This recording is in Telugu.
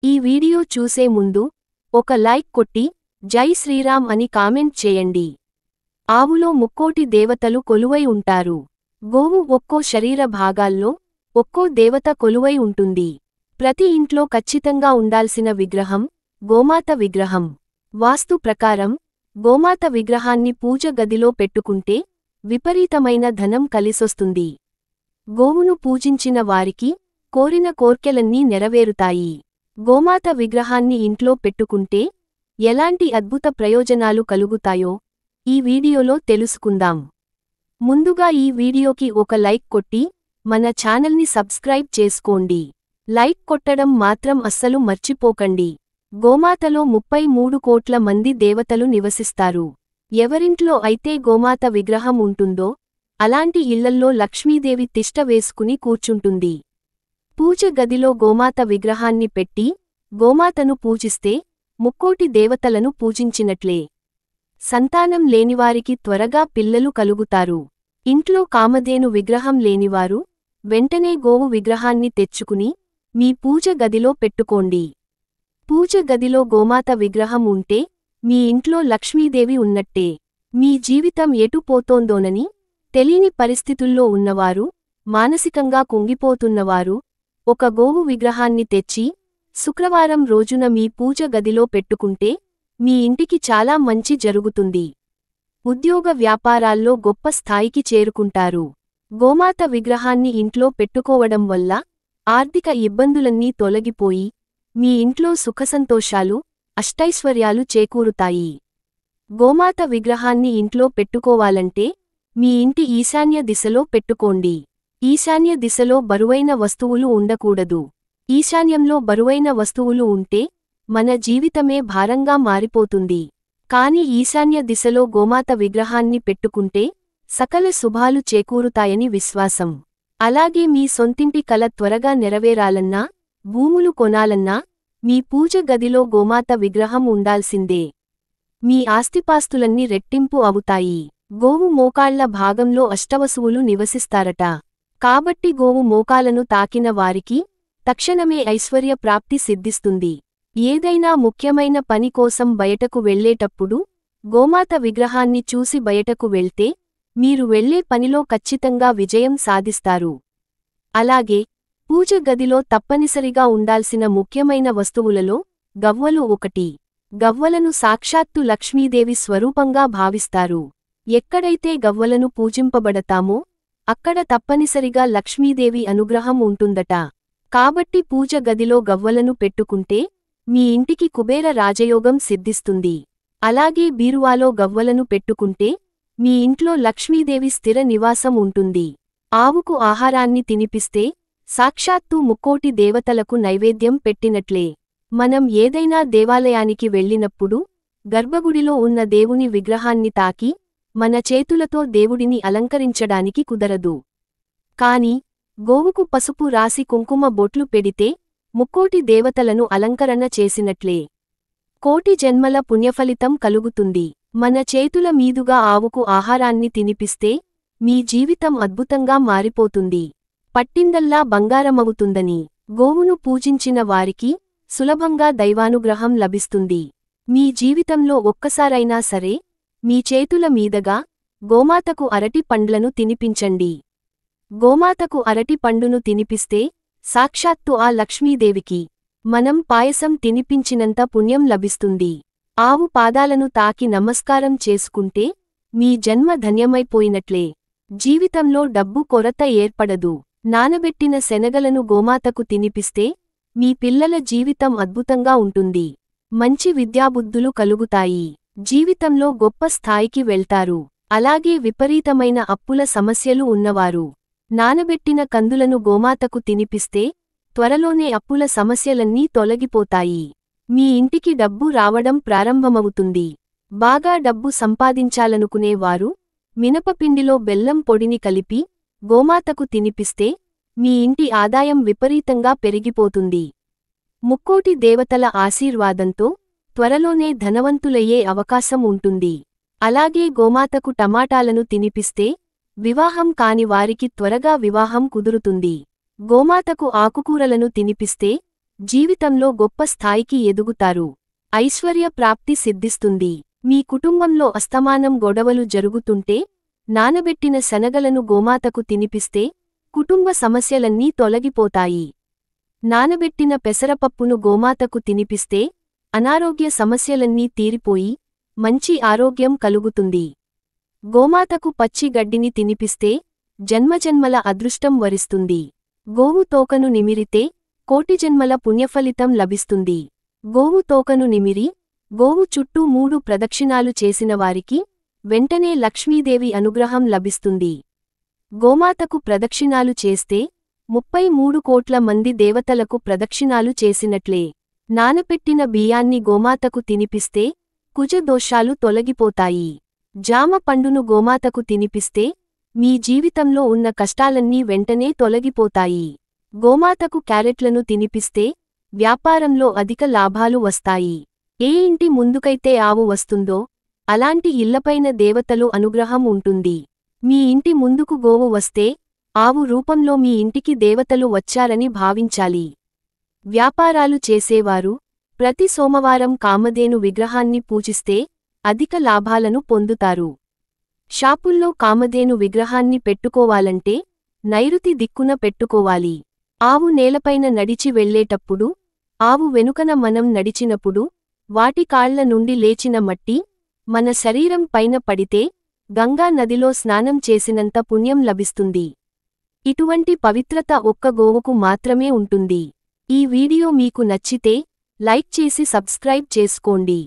ఈ వీడియో చూసే ముందు ఒక లైక్ కొట్టి జై శ్రీరామ్ అని కామెంట్ చేయండి. ఆవులో ముక్కోటి దేవతలు కొలువై ఉంటారు. గోవు ఒక్కో శరీర భాగాల్లో ఒక్కో దేవత కొలువై ఉంటుంది. ప్రతి ఇంట్లో ఖచ్చితంగా ఉండాల్సిన విగ్రహం గోమాత విగ్రహం. వాస్తు ప్రకారం గోమాత విగ్రహాన్ని పూజ గదిలో పెట్టుకుంటే విపరీతమైన ధనం కలిసొస్తుంది. గోవును పూజించిన వారికి కోరిన కోర్కెలన్నీ నెరవేరుతాయి. గోమాత విగ్రహాన్ని ఇంట్లో పెట్టుకుంటే ఎలాంటి అద్భుత ప్రయోజనాలు కలుగుతాయో ఈ వీడియోలో తెలుసుకుందాం. ముందుగా ఈ వీడియోకి ఒక లైక్ కొట్టి మన ఛానల్ని సబ్స్క్రైబ్ చేసుకోండి. లైక్ కొట్టడం మాత్రం అస్సలు మర్చిపోకండి. గోమాతలో 33 కోట్ల మంది దేవతలు నివసిస్తారు. ఎవరింట్లో అయితే గోమాత విగ్రహం ఉంటుందో అలాంటి ఇళ్లల్లో లక్ష్మీదేవి తిష్ట వేసుకుని కూర్చుంటుంది. పూజ గదిలో గోమాత విగ్రహాన్ని పెట్టి గోమాతను పూజిస్తే ముక్కోటి దేవతలను పూజించినట్లే. సంతానం లేనివారికి త్వరగా పిల్లలు కలుగుతారు. ఇంట్లో కామధేను విగ్రహం లేనివారు వెంటనే గోవు విగ్రహాన్ని తెచ్చుకుని మీ పూజ గదిలో పెట్టుకోండి. పూజ గదిలో గోమాత విగ్రహం ఉంటే మీ ఇంట్లో లక్ష్మీదేవి ఉన్నట్టే. మీ జీవితం ఎటు పోతోందోనని తెలియని పరిస్థితుల్లో ఉన్నవారు, మానసికంగా కుంగిపోతున్నవారు ఒక గోవు విగ్రహాన్ని తెచ్చి శుక్రవారం రోజున మీ పూజ గదిలో పెట్టుకుంటే మీ ఇంటికి చాలా మంచి జరుగుతుంది. ఉద్యోగ వ్యాపారాల్లో గొప్ప స్థాయికి చేరుకుంటారు. గోమాత విగ్రహాన్ని ఇంట్లో పెట్టుకోవడం వల్ల ఆర్థిక ఇబ్బందులన్నీ తొలగిపోయి మీ ఇంట్లో సుఖసంతోషాలు, అష్టైశ్వర్యాలు చేకూరుతాయి. గోమాత విగ్రహాన్ని ఇంట్లో పెట్టుకోవాలంటే మీ ఇంటి ఈశాన్య దిశలో పెట్టుకోండి. ఈశాన్య దిశలో బరువైన వస్తువులు ఉండకూడదు. ఈశాన్యంలో బరువైన వస్తువులు ఉంటే మన జీవితమే భారంగా మారిపోతుంది. కాని ఈశాన్య దిశలో గోమాత విగ్రహాన్ని పెట్టుకుంటే సకల శుభాలు చేకూరుతాయని విశ్వాసం. అలాగే మీ సొంతింటి కల త్వరగా నెరవేరాలన్నా, భూములు కొనాలన్నా మీ పూజ గదిలో గోమాత విగ్రహం ఉండాల్సిందే. మీ ఆస్తిపాస్తులన్నీ రెట్టింపు అవుతాయి. గోవు మోకాళ్ల భాగంలో అష్టవసువులు నివసిస్తారట. కాబట్టి గోవు మోకాలను తాకిన వారికి తక్షణమే ఐశ్వర్య ప్రాప్తి సిద్ధిస్తుంది. ఏదైనా ముఖ్యమైన పని కోసం బయటకు వెళ్లేటప్పుడు గోమాత విగ్రహాన్ని చూసి బయటకు వెళ్తే మీరు వెళ్లే పనిలో ఖచ్చితంగా విజయం సాధిస్తారు. అలాగే పూజ గదిలో తప్పనిసరిగా ఉండాల్సిన ముఖ్యమైన వస్తువులలో గవ్వలు ఒకటి. గవ్వలను సాక్షాత్తు లక్ష్మీదేవి స్వరూపంగా భావిస్తారు. ఎక్కడైతే గవ్వలను పూజింపబడతామో అక్కడ తప్పనిసరిగా లక్ష్మీదేవి అనుగ్రహం ఉంటుందట. కాబట్టి పూజ గదిలో గవ్వలను పెట్టుకుంటే మీ ఇంటికి కుబేర రాజయోగం సిద్ధిస్తుంది. అలాగే బీరువాలో గవ్వలను పెట్టుకుంటే మీ ఇంట్లో లక్ష్మీదేవి స్థిర నివాసం ఉంటుంది. ఆవుకు ఆహారాన్ని తినిపిస్తే సాక్షాత్తు ముక్కోటి దేవతలకు నైవేద్యం పెట్టినట్లే. మనం ఏదైనా దేవాలయానికి వెళ్ళినప్పుడు గర్భగుడిలో ఉన్న దేవుని విగ్రహాన్ని తాకి మన చేతులతో దేవుడిని అలంకరించడానికి కుదరదు. కాని గోవుకు పసుపు రాసి కుంకుమ బొట్లు పెడితే ముక్కోటి దేవతలను అలంకరణ చేసినట్లే. కోటి జన్మల పుణ్యఫలితం కలుగుతుంది. మన చేతుల మీదుగా ఆవుకు ఆహారాన్ని తినిపిస్తే మీ జీవితం అద్భుతంగా మారిపోతుంది. పట్టిందల్లా బంగారమవుతుందని. గోవును పూజించిన వారికి సులభంగా దైవానుగ్రహం లభిస్తుంది. మీ జీవితంలో ఒక్కసారైనా సరే మీ చేతుల మీదగా గోమాతకు అరటి పండ్లను తినిపించండి. గోమాతకు అరటి పండును తినిపిస్తే సాక్షాత్తు ఆ లక్ష్మీదేవికి మనం పాయసం తినిపించినంత పుణ్యం లభిస్తుంది. ఆవు పాదాలను తాకి నమస్కారం చేసుకుంటే మీ జన్మ ధన్యమైపోయినట్లే. జీవితంలో డబ్బు కొరత ఏర్పడదు. నానబెట్టిన శనగలను గోమాతకు తినిపిస్తే మీ పిల్లల జీవితం అద్భుతంగా ఉంటుంది. మంచి విద్యాబుద్ధులు కలుగుతాయి. జీవితంలో గొప్ప స్థాయికి వెళ్తారు. అలాగే విపరీతమైన అప్పుల సమస్యలు ఉన్నవారు నానబెట్టిన కందులను గోమాతకు తినిపిస్తే త్వరలోనే అప్పుల సమస్యలన్నీ తొలగిపోతాయి. మీ ఇంటికి డబ్బు రావడం ప్రారంభమవుతుంది. బాగా డబ్బు సంపాదించాలనుకునే వారు మినపపిండిలో బెల్లం పొడిని కలిపి గోమాతకు తినిపిస్తే మీ ఇంటి ఆదాయం విపరీతంగా పెరిగిపోతుంది. ముక్కోటి దేవతల ఆశీర్వాదంతో త్వరలోనే ధనవంతులయ్యే అవకాశం ఉంటుంది. అలాగే గోమాతకు టమాటాలను తినిపిస్తే వివాహం కాని వారికి త్వరగా వివాహం కుదురుతుంది. గోమాతకు ఆకుకూరలను తినిపిస్తే జీవితంలో గొప్ప స్థాయికి ఎదుగుతారు. ఐశ్వర్య ప్రాప్తి సిద్ధిస్తుంది. మీ కుటుంబంలో అస్తమానం గొడవలు జరుగుతుంటే నానబెట్టిన శనగలను గోమాతకు తినిపిస్తే కుటుంబ సమస్యలన్నీ తొలగిపోతాయి. నానబెట్టిన పెసరపప్పును గోమాతకు తినిపిస్తే అనారోగ్య సమస్యలన్నీ తీరిపోయి మంచి ఆరోగ్యం కలుగుతుంది. గోమాతకు పచ్చి గడ్డిని తినిపిస్తే జన్మజన్మల అదృష్టం వరిస్తుంది. గోవు తోకను నిమిరితే కోటి జన్మల పుణ్యఫలితం లభిస్తుంది. గోవు తోకను నిమిరి గోవు చుట్టూ 3 ప్రదక్షిణాలు చేసినవారికి వెంటనే లక్ష్మీదేవి అనుగ్రహం లభిస్తుంది. గోమాతకు ప్రదక్షిణాలు చేస్తే 33 కోట్ల మంది దేవతలకు ప్రదక్షిణాలు చేసినట్లే. నానపెట్టిన బియ్యాన్ని గోమాతకు తినిపిస్తే కుజ దోషాలు తొలగిపోతాయి. జామ పండును గోమాతకు తినిపిస్తే మీ జీవితంలో ఉన్న కష్టాలన్నీ వెంటనే తొలగిపోతాయి. గోమాతకు క్యారెట్లను తినిపిస్తే వ్యాపారంలో అధిక లాభాలు వస్తాయి. ఏ ఇంటి ముందుకైతే ఆవు వస్తుందో అలాంటి ఇళ్లపైన దేవతలు అనుగ్రహం ఉంటుంది. మీ ఇంటి ముందుకు గోవు వస్తే ఆవు రూపంలో మీ ఇంటికి దేవతలు వచ్చారని భావించాలి. వ్యాపారాలు చేసేవారు ప్రతి సోమవారం కామధేను విగ్రహాన్ని పూజిస్తే అధిక లాభాలను పొందుతారు. షాపుల్లో కామధేను విగ్రహాన్ని పెట్టుకోవాలంటే నైరుతి దిక్కున పెట్టుకోవాలి. ఆవు నేలపైన నడిచి వెళ్ళేటప్పుడు ఆవు వెనుకన మనం నడిచినప్పుడు వాటి కాళ్ల నుండి లేచిన మట్టి మన శరీరం పైన పడితే గంగా నదిలో స్నానం చేసినంత పుణ్యం లభిస్తుంది. ఇటువంటి పవిత్రత ఒక్క గోవుకు మాత్రమే ఉంటుంది. ఈ వీడియో మీకు నచ్చితే లైక్ చేసి సబ్స్క్రైబ్ చేసుకోండి.